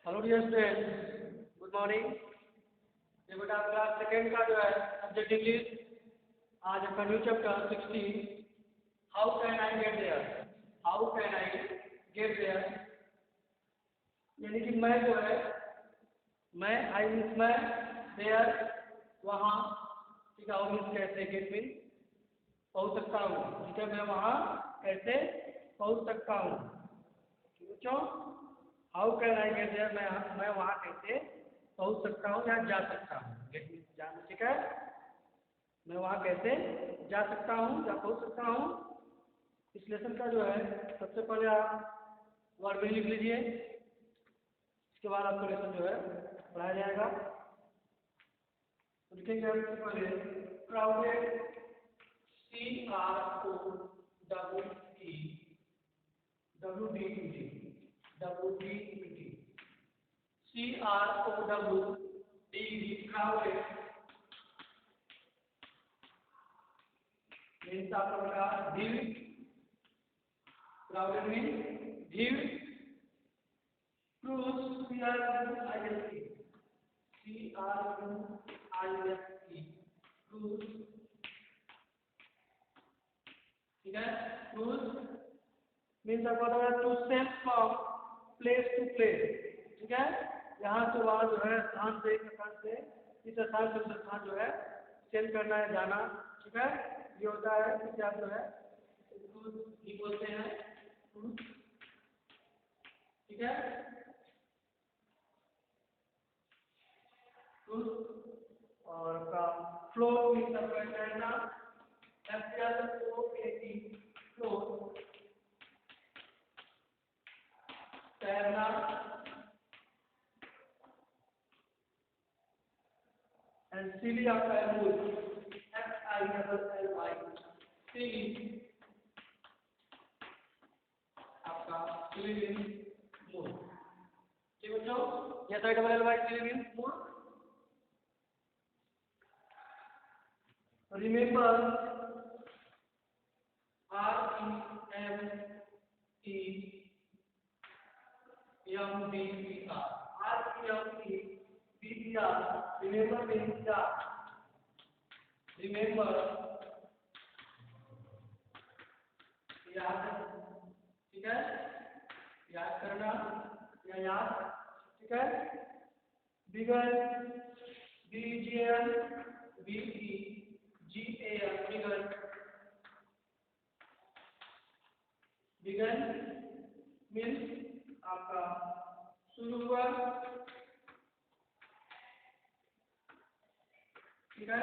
Hello dear students, good morning. ये बेटा class second का जो है सब्जेक्ट इंग्लिश। आज आपका new chapter 16, how can I get there. How can I get there यानी कि मैं जो है, मैं आई मीन्स मैं, देयर वहाँ, ठीक है। हाउ मीन्स कैसे, गेट मीन्स पहुँच सकता हूँ, ठीक है। मैं वहाँ कैसे पहुँच सकता हूँ। बच्चों, how can I get there, मैं वहाँ कैसे पहुँच सकता हूँ या जा सकता हूँ। गेट मीन्स जाना, ठीक है। मैं वहाँ कैसे जा सकता हूँ या पहुँच सकता हूँ। इस लेसन का जो है सबसे पहले आप वर्ड मीनिंग लिख लीजिए, इसके बाद आपको लेसन जो है पढ़ाया जाएगा। तो लिखेंगे हम सबसे पहले क्राउडेड, CROWDED, crowded means आपका बेटा भीड़। crowded means भीड़। cruise, cruise, ठीक है। cruise means आपका होता है to sail from place to place, ठीक है। यहाँ से वहाँ जो है, स्थान से एक स्थान से इस स्थान से उस स्थान जो है सेल करना है, जाना, ठीक है। ये होता है कि आप जो है क्रूज ही बोलते हैं, क्रूज, ठीक है। क्रूज और का फ्लो मीन्स आपका तैरना, फ्लो, तैरना। एंड सिली आपका है मूल, SILLY, सिली आपका सिली मीन्स मूल, ठीक है बच्चों। SILLY सिली मीन्स मूल। रिमेंबर, रिमेंबर मीन्स याद, रिमेंबर याद, ठीक है। याद करना या याद, ठीक है। Begin, BIGN, begin, begin means आपका शुरू हुआ, ठीक है।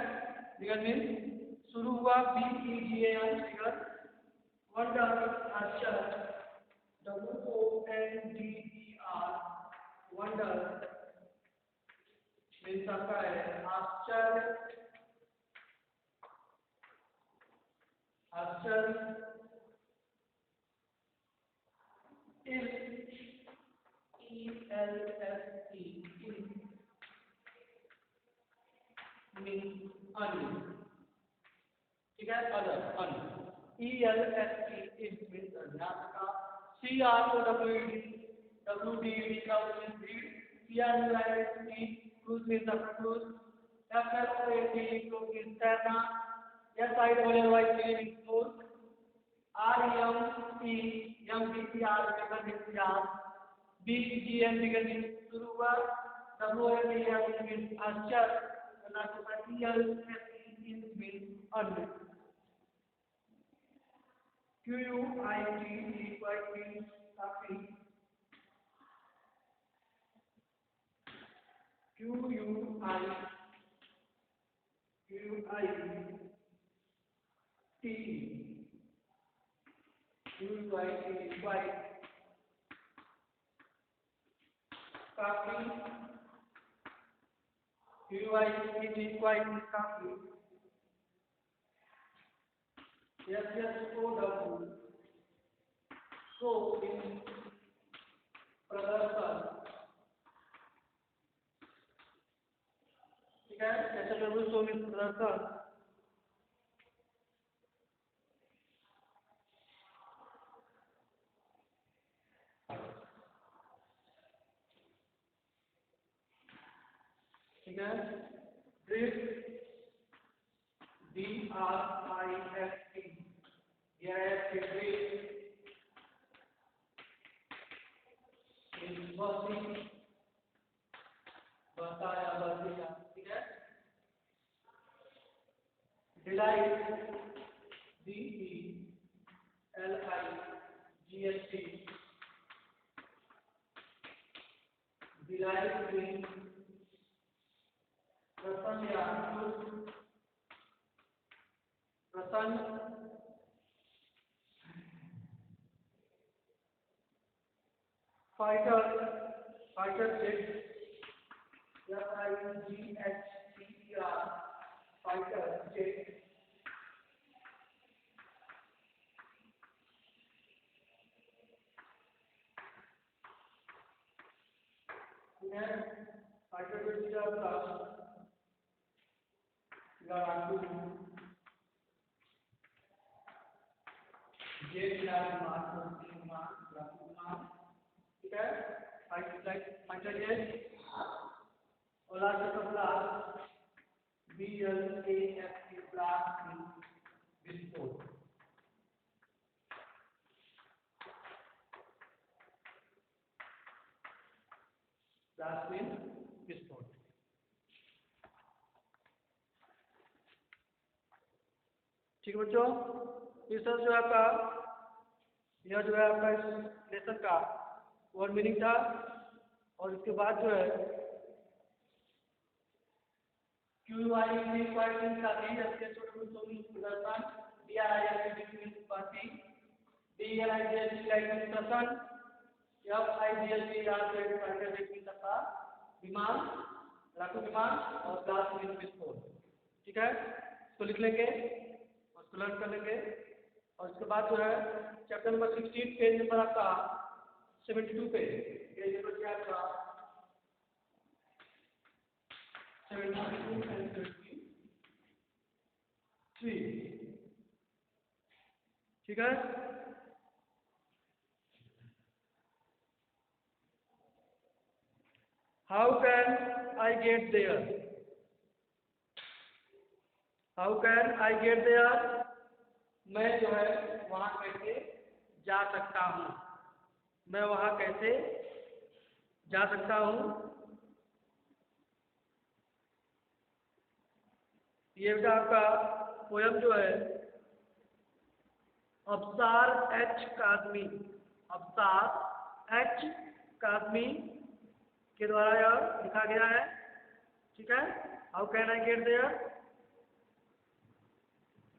बिगन मीन्स शुरू हुआ, BEGN, बिगन। वंडर, आश्चर्य, WONDER, वंडर मीन्स आपका है आश्चर्य, आश्चर्य। ELSE, मीन्स अन्य, ठीक है। अदर, अन्य। ELSE मीन्स अन्य का। CROWDED का मीन्स CRUISE, क्रूज मीन्स आपका क्रूज। FLOAT मीन्स तैरना। SILLY मीन्स मूल। REMEMBER मीन्स याद। BEGN मीन्स शुरू हुआ। WONDER मीन्स आश्चर्य। ELSE मीन्स अन्य। QUIT मीन्स काफी। QUIT काफी। QUIT काफी। SSOW, शो मीन्स प्रदर्शन, ठीक है। SSOW शो मीन्स प्रदर्शन। ठीक है। ड्रिफ्ट, DRIFT, यह है ड्रिफ्ट इज बसिंग, बसा या बसिया, ठीक है। डिलाइट, DELIGHT, डिलाइट मीन प्रसन्न या प्रसन्न। Fighter, fighter jet, FIGHTER, fighter jet. Fighter jet का लड़ाकू जेट विमान, ठीक है। फाइटर जेट ओला ब्लास्ट, BLAST, ब्लास्ट विस्फोट। ब्लास्ट विस्फोट। ठीक है बच्चों, इस तरह जो है आपका यह जो है आपका इस लेसन का वर्ड मीनिंग था। और इसके बाद जो है QUI क्वालिटी का भी जैसे छोटे प्रदर्शन, DRIFT पार्टी, DLIGHT लाइक प्रदर्शन, FIGHT फाइटर का विमान, लड़ाकू विमान और ब्लास्ट विस्फोट। ठीक है, इसको लिख लेंगे और इसको लर्न कर लेंगे। और इसके बाद जो है चैप्टर नंबर 16 पेज नंबर आपका 72 पे, पेज नंबर क्या आपका 72 एंड 73। ठीक है, how can I get there, how can I get there, मैं जो है वहां कैसे जा सकता हूँ, मैं वहां कैसे जा सकता हूँ। ये बेटा आपका पोयम जो है अब्सार एच काज़मी, अब्सार एच काज़मी के द्वारा यह लिखा गया है। ठीक है, how can I get there.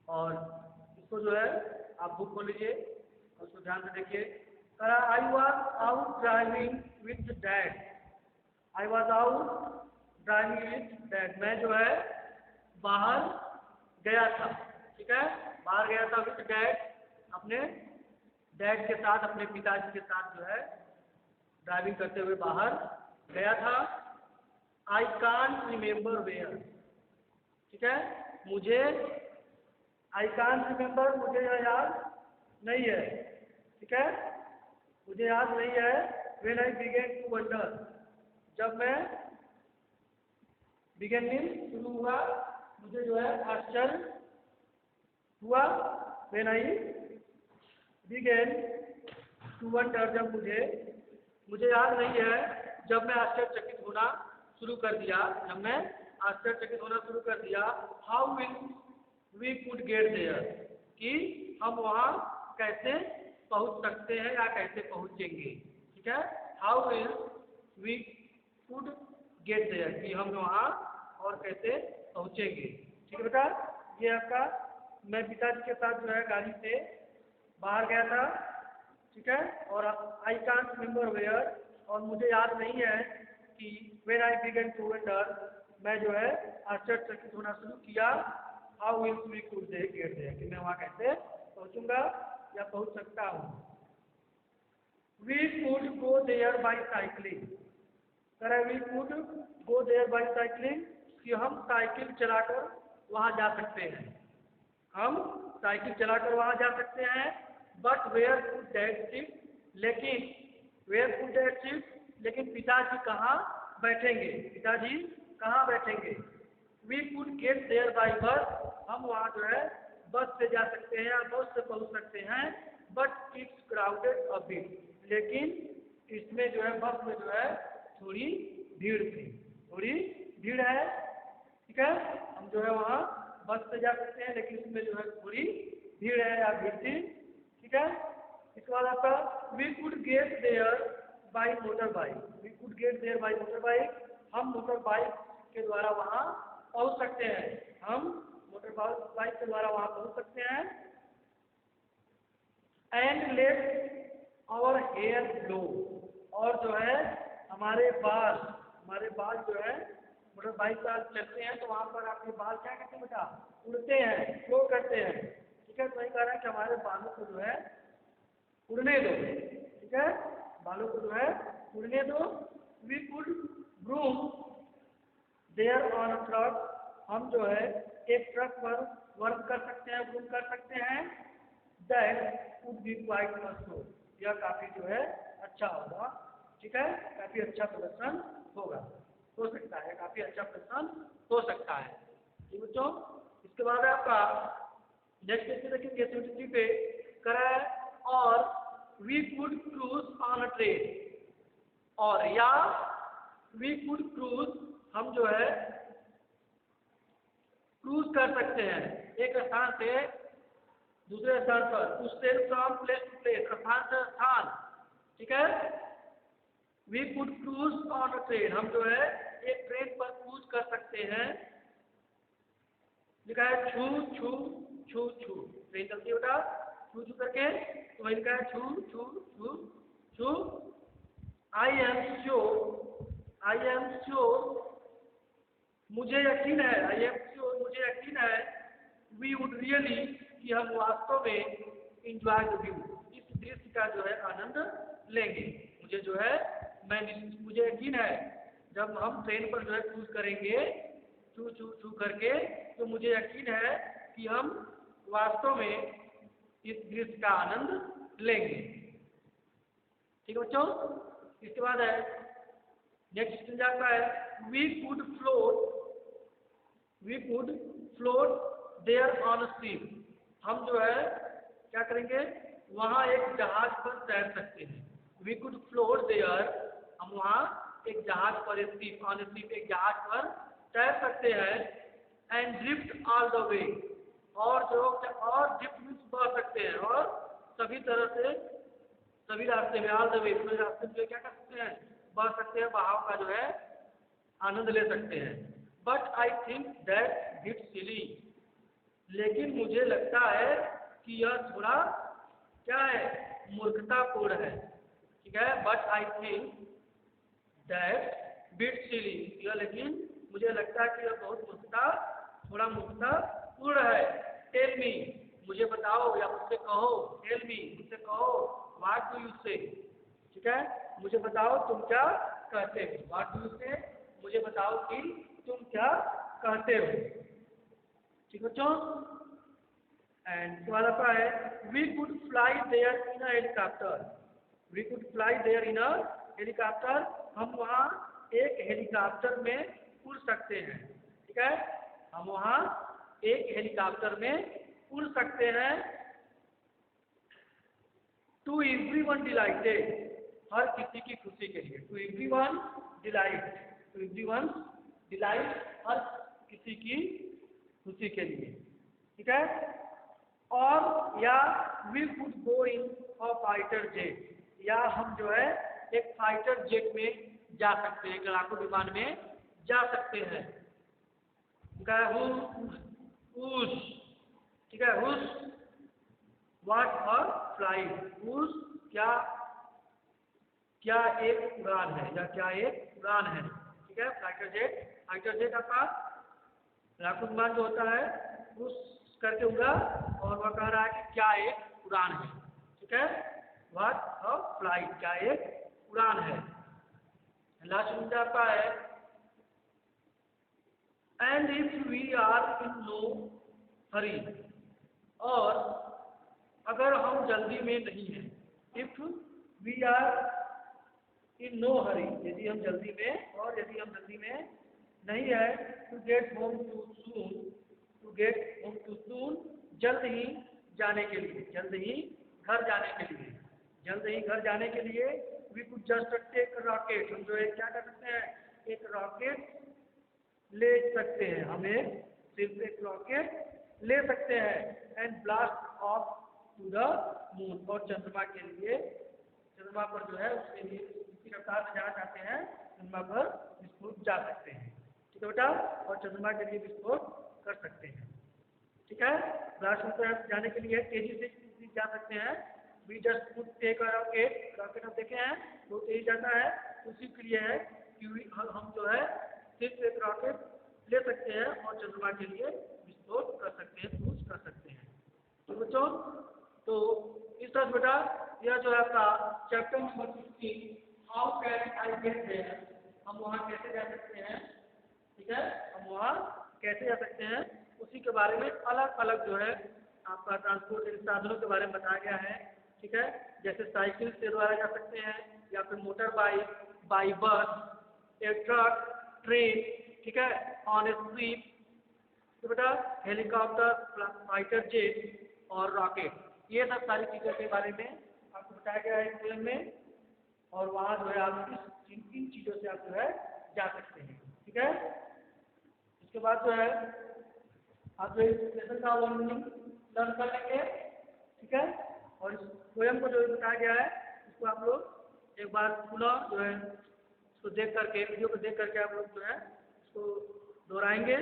और इसको जो है आप बुक खोल लीजिए और उसको ध्यान से देखिए। I was out driving with dad, I was out driving with dad, मैं जो है बाहर गया था। ठीक है, बाहर गया था विथ डैड, अपने डैड के साथ, अपने पिताजी के साथ जो है ड्राइविंग करते हुए बाहर गया था। आई कांट रिमेम्बर वेयर, ठीक है, मुझे आई कांट रिमेम्बर, मुझे यह याद नहीं है। ठीक है, मुझे याद नहीं है। When I began to wonder, जब मैं बिगेन मीन शुरू हुआ, मुझे जो है आश्चर्य हुआ। When I began to wonder, जब मुझे याद नहीं है जब मैं आश्चर्यचकित होना शुरू कर दिया, जब मैं आश्चर्यचकित होना शुरू कर दिया। How will we could get there, कि हम वहाँ कैसे पहुँच सकते हैं या कैसे पहुँचेंगे। ठीक है, how will we could get there, कि हम वहाँ और कैसे पहुँचेंगे। ठीक है बेटा, ये आपका मैं पिताजी के साथ जो है गाड़ी से बाहर गया था। ठीक है, और आई कांट रिमेम्बर वेयर, और मुझे याद नहीं है कि when I begin to wonder, मैं जो है आश्चर्यचकित होना शुरू किया। How will we could get there, कि मैं वहाँ कैसे पहुँचूंगा या पहुँच सकता हूँ। We could go there by cycling, sir we could go there by cycling, कि हम साइकिल चलाकर वहाँ जा सकते हैं, हम साइकिल चलाकर वहाँ जा सकते हैं। But where could dad sit, लेकिन वेयर कुड डैड सिट, लेकिन पिताजी कहाँ बैठेंगे, पिताजी कहाँ बैठेंगे? We could get there by bus, हम वहाँ जो है बस से जा सकते हैं या बस से पहुँच सकते हैं, but it's crowded a bit, लेकिन इसमें जो है बस में जो है थोड़ी भीड़ थी, थोड़ी भीड़ है, ठीक है। हम जो है वहाँ बस से जा सकते हैं लेकिन इसमें जो है थोड़ी भीड़ है या भीड़ थी, ठीक है। इसके बाद आपका we could get there by motor bike, we could get there by motor bike, हम मोटर बाइक के द्वारा वहाँ पहुँच सकते हैं, हम मोटर बाइक के द्वारा वहाँ पहुँच सकते हैं। And let our hair blow, और जो है हमारे बाल जो है मोटर बाइक पर चलते हैं तो वहाँ पर आपके बाल क्या करते हैं बेटा? उड़ते हैं, फ्लो करते हैं, ठीक है। तो वही कह रहा है कि हमारे बालों को जो है उड़ने दो, ठीक है, बालों को जो है उड़ने दो। We could vroom there on truck, हम जो है एक ट्रक पर वर्क कर सकते हैं, ब्रूम कर सकते हैं। दैट वुड बी क्वाइट मशहूर, यह काफ़ी जो है अच्छा होगा, ठीक है, काफ़ी अच्छा प्रदर्शन होगा, हो सकता है, काफ़ी अच्छा प्रदर्शन हो सकता है, ठीक बच्चों। इसके बाद आपका नेक्स्ट पेज पे देखेंगे 73 पे करा है, और we could cruise on a train, और या वी कुड क्रूज, हम जो है क्रूज कर सकते हैं एक स्थान से दूसरे स्थान पर, to sail from place to place, स्थान से स्थान, ठीक है। We could cruise on a train, हम जो है एक ट्रेन पर क्रूज कर सकते हैं, लिखा है छू छू छू छू, ट्रेन चलती है बेटा छू छू करके, तो वही लिखा है छू छू छू छू। आई एम श्योर, मुझे यकीन है, आई एम श्योर, मुझे यकीन है, वी वुड रियली, कि हम वास्तव में इंजॉय द व्यू, इस दृश्य का जो है आनंद लेंगे। मुझे जो है मुझे यकीन है जब हम ट्रेन पर जो है क्रूज करेंगे छू छू छू करके, तो मुझे यकीन है कि हम वास्तव में इस दृश्य का आनंद लेंगे, ठीक है बच्चों। इसके बाद है नेक्स्ट जाता है we could float there on ship, हम जो है क्या करेंगे वहाँ एक जहाज पर तैर सकते हैं। वी कुड फ्लोट देयर, हम वहाँ एक जहाज पर एक जहाज पर तैर सकते हैं। And drift all the way, और ड्रिफ्ट में बह सकते हैं, और सभी तरह से सभी रास्ते में, ऑल द वे पूरे रास्ते में क्या कर सकते हैं, बह सकते हैं, बहाव का जो है आनंद ले सकते हैं। But I think that it's silly, लेकिन मुझे लगता है कि यह थोड़ा क्या है, मूर्खतापूर्ण है, ठीक है। But I think that bit silly, यह लेकिन मुझे लगता है कि यह बहुत थोड़ा मूर्खतापूर्ण है। टेल मी, मुझे बताओ या मुझसे कहो, टेल मी, मुझसे कहो, व्हाट डू यू से, ठीक है, मुझे बताओ तुम क्या कहते हो, व्हाट डू यू से, मुझे बताओ कि तुम क्या कहते हो, ठीक बच्चों। एंड सवाल आता है we could fly there in a helicopter, we could fly there in a helicopter, हम वहाँ एक हेलीकॉप्टर में उड़ सकते हैं, ठीक है, हम वहाँ एक हेलीकॉप्टर में उड़ सकते हैं। टू एवरीवन डिलाइटेड, हर किसी की खुशी के लिए, to everyone delight, to everyone delight, हर किसी की खुशी के लिए, ठीक है। और या we could go in a fighter jet, या हम जो है एक फाइटर जेट में जा सकते हैं, लड़ाकू विमान में जा सकते हैं, ठीक है। हुस व्हाट और फ्लाइट, हुस क्या एक उड़ान है, या क्या एक उड़ान है, ठीक है। फाइटर जेट आपका लड़ाकू विमान जो होता है उस करके उड़ा, और वह कह रहा है कि क्या एक उड़ान है, ठीक है। व्हाट और फ्लाइट, क्या एक उड़ान है। लास्ट में आपका है and if we are in no hurry, और अगर हम जल्दी में नहीं हैं, if we are in no hurry, यदि हम जल्दी में नहीं है to get home too soon, to get home too soon, जल्द ही जाने के लिए, जल्द ही घर जाने के लिए, जल्द ही घर जाने के लिए we could just take rocket, हम जो है क्या कर सकते हैं, एक रॉकेट ले सकते हैं, हमें सिर्फ एक रॉकेट ले सकते हैं and blast off to the moon, और चंद्रमा के लिए, चंद्रमा पर जो है उसके लिए उसकी रफ्तार से जाना चाहते हैं, चंद्रमा पर विस्फोट जा सकते हैं, ठीक है बेटा, और चंद्रमा के लिए विस्फोट कर सकते हैं, ठीक है। ब्लास्ट पर जाने के लिए तेजी से जा सकते हैं, we just could take a rocket, rocket हम देखे हैं वो तेजी जाता है, उसी के लिए है कि हम जो है सिर्फ एक रॉकेट ले सकते हैं और चंद्रमा के लिए विस्फोट कर सकते हैं, क्रूज कर सकते हैं, तो बच्चों तो इस तरह बेटा यह जो है आपका chapter number 16 how can I get there, हम वहाँ कैसे जा सकते हैं, ठीक है, हम वहाँ कैसे जा सकते हैं, उसी के बारे में अलग अलग जो है आपका ट्रांसपोर्ट साधनों के बारे में बताया गया है, ठीक है, जैसे साइकिल के द्वारा जा सकते हैं या फिर मोटर बाइक, बाई बस, एक ट्रक, ट्रेन, ठीक है, ऑन ए स्ट्रीट, तो बेटा हेलीकॉप्टर, फाइटर जेट और रॉकेट, ये सब सारी चीज़ों के बारे में आपको बताया गया है पोएम में, और वहाँ जो है आप इन चीज़ों से आप जो है जा सकते हैं, ठीक है। इसके बाद जो है आप जो इस लेसन का मीनिंग लर्न कर लेंगे, ठीक है, और इस पोएम को जो बताया गया है इसको आप लोग एक बार पुनः जो है इसको देख करके, वीडियो को देख करके आप लोग जो है इसको दोहराएंगे,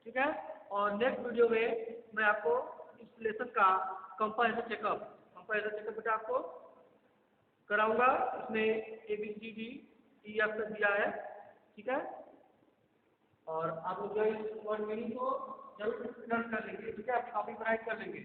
ठीक है, और नेक्स्ट वीडियो में मैं आपको इस लेसन का कंपैरिजन चेकअप बेटा आपको कराऊंगा, इसमें ABCD तक दिया है, ठीक है, और आप लोग जो इस वर्ड मीनिंग को जरूर लर्न कर लेंगे, ठीक है, आप कॉपी बनाए कर लेंगे।